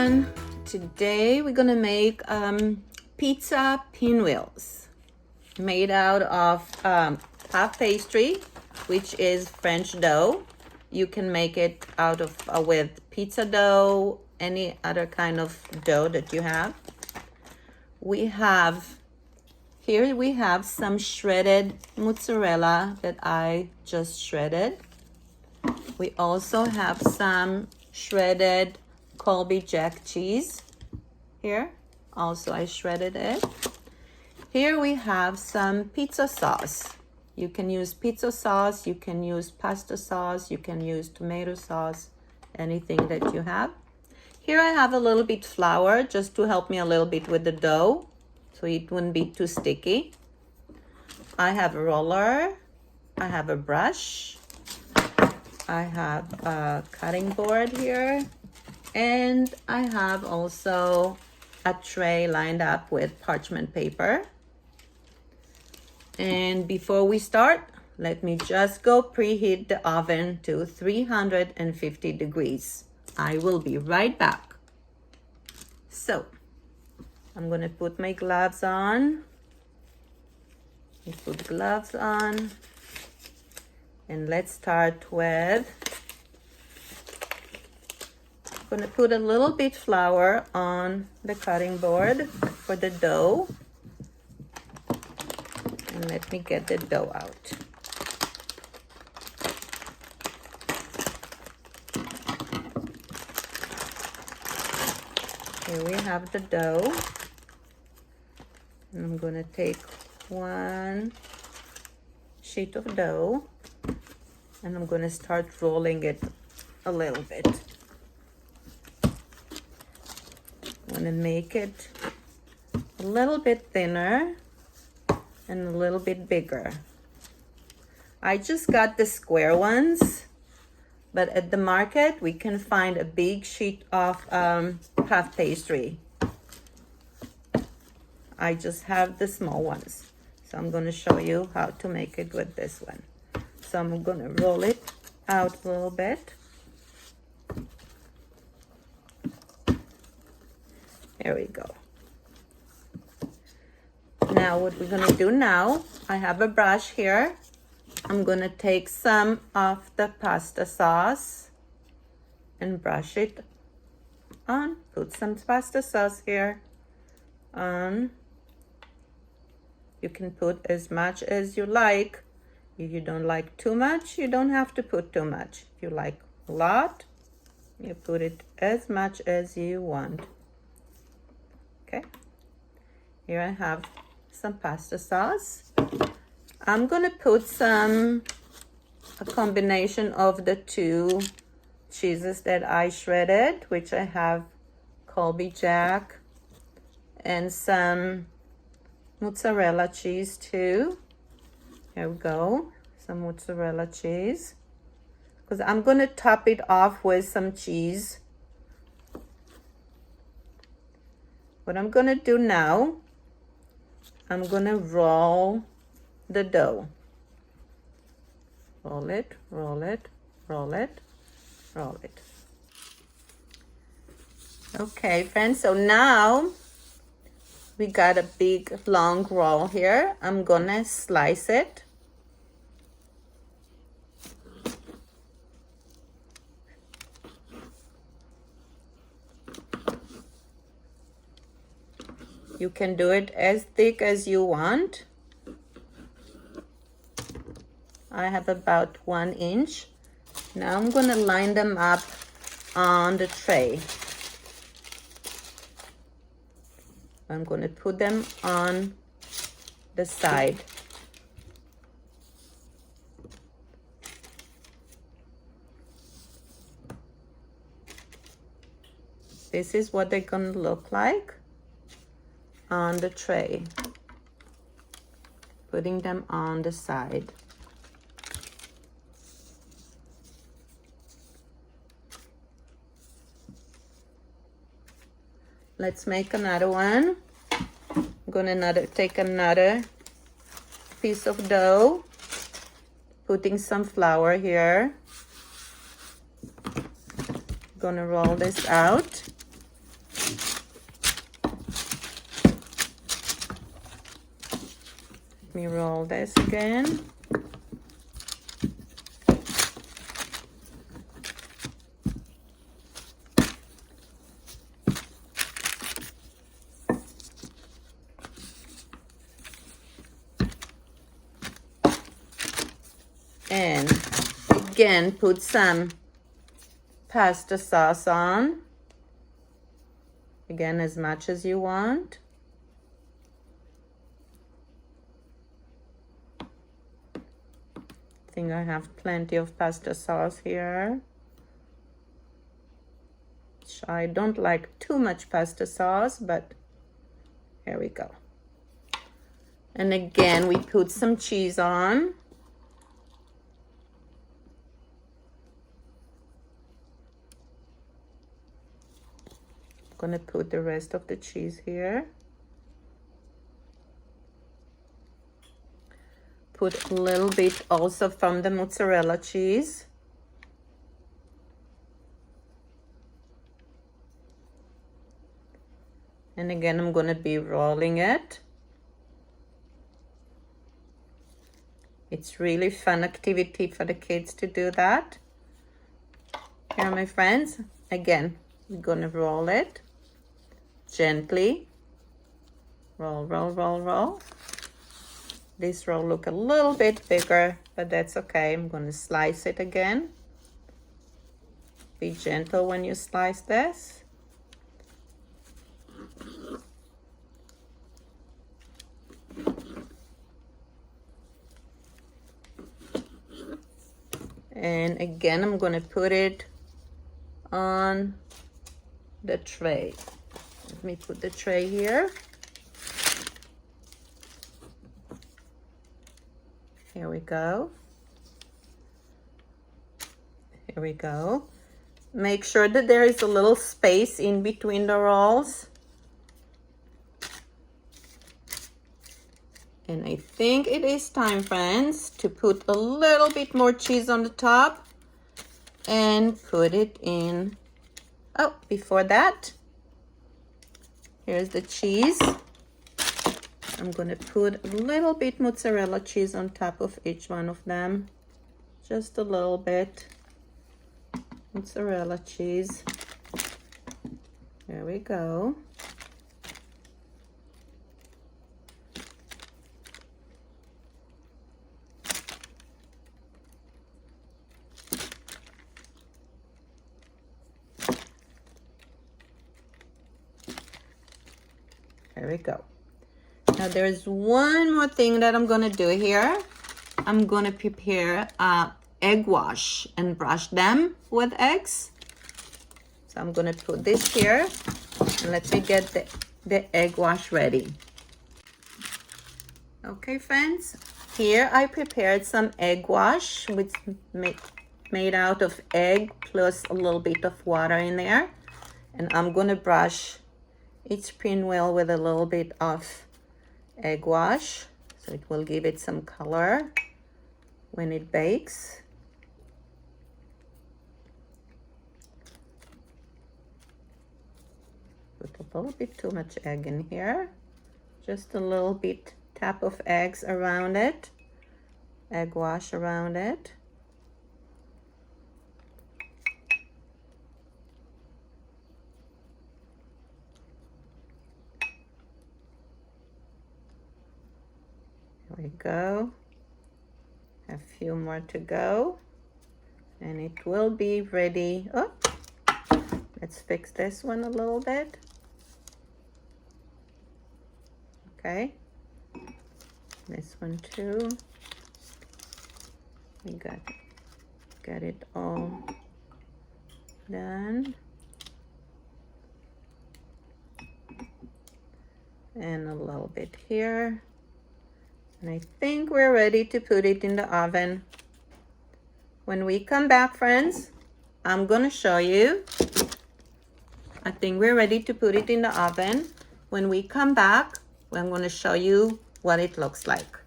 everyone. Today we're gonna make pizza pinwheels made out of puff pastry, which is French dough. You can make it out of with pizza dough, any other kind of dough that you have. Here we have some shredded mozzarella that I just shredded. We also have some shredded Colby Jack cheese here. Also, I shredded it. Here we have some pizza sauce. You can use pizza sauce, you can use pasta sauce, you can use tomato sauce, anything that you have. Here I have a little bit flour just to help me a little bit with the dough so it wouldn't be too sticky. I have a roller, I have a brush, I have a cutting board here, and I have also a tray lined up with parchment paper. And before we start, let me just go preheat the oven to 350 degrees. I will be right back. So, I'm gonna put my gloves on. I put gloves on. And let's start with, I'm gonna put a little bit flour on the cutting board for the dough. And let me get the dough out. Here we have the dough. And I'm gonna take one sheet of dough and I'm gonna start rolling it a little bit. I'm gonna make it a little bit thinner and a little bit bigger. I just got the square ones, but at the market we can find a big sheet of puff pastry. I just have the small ones, so I'm going to show you how to make it with this one. So I'm going to roll it out a little bit. There we go. Now what we're going to do now, I have a brush here. I'm going to take some of the pasta sauce and brush it on. Put some pasta sauce here on. You can put as much as you like. If you don't like too much, you don't have to put too much. If you like a lot, you put it as much as you want. Okay. Here I have some pasta sauce. I'm gonna put a combination of the two cheeses that I shredded, which I have Colby Jack and some mozzarella cheese too. Here we go, some mozzarella cheese. Because I'm gonna top it off with some cheese. What I'm gonna do now, I'm gonna roll the dough. Roll it, roll it, roll it, roll it. Okay, friends, so now we got a big long roll here. I'm gonna slice it. You can do it as thick as you want. I have about 1 inch. Now I'm gonna line them up on the tray. I'm going to put them on the side. This is what they're going to look like on the tray. Putting them on the side. Let's make another one. I'm gonna take another piece of dough, putting some flour here. Gonna roll this out. Let me roll this again. And again, put some pasta sauce on. Again, as much as you want. I think I have plenty of pasta sauce here. I don't like too much pasta sauce, but here we go. And again, we put some cheese on. I'm gonna put the rest of the cheese here. Put a little bit also from the mozzarella cheese. And again, I'm gonna be rolling it. It's really fun activity for the kids to do that. Here, my friends, again, we're gonna roll it gently. Roll, roll, roll, roll. This roll look a little bit bigger, but that's okay. I'm gonna slice it again. Be gentle when you slice this. And again, I'm gonna put it on the tray. Let me put the tray here. Here we go. Here we go. Make sure that there is a little space in between the rolls. And I think it is time, friends, to put a little bit more cheese on the top and put it in. Oh, before that, here's the cheese. I'm gonna put a little bit mozzarella cheese on top of each one of them. Just a little bit. Mozzarella cheese. There we go. There we go. Now there's one more thing that I'm gonna do here. I'm gonna prepare egg wash and brush them with eggs. So I'm gonna put this here and let me get the egg wash ready. Okay, friends, here I prepared some egg wash with made out of egg plus a little bit of water in there. And I'm gonna brush each pinwheel with a little bit of egg wash, so it will give it some color when it bakes. Put a little bit too much egg in here. Just a little bit tap of eggs around it. Egg wash around it. There we go. A few more to go. And it will be ready. Oh, let's fix this one a little bit. Okay. This one too. We got it all done. And a little bit here. And I think we're ready to put it in the oven. When we come back, friends, I'm gonna show you. I think we're ready to put it in the oven. When we come back, I'm gonna show you what it looks like.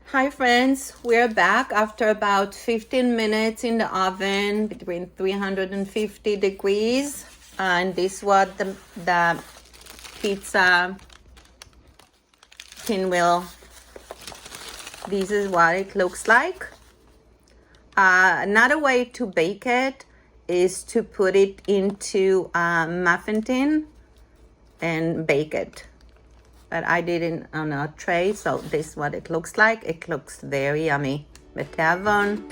Hi friends, we're back after about 15 minutes in the oven between 350 degrees. And this was the pizza pinwheel This is what it looks like. Another way to bake it is to put it into a muffin tin and bake it. But I did it on a tray, so this is what it looks like. It looks very yummy. Betavon.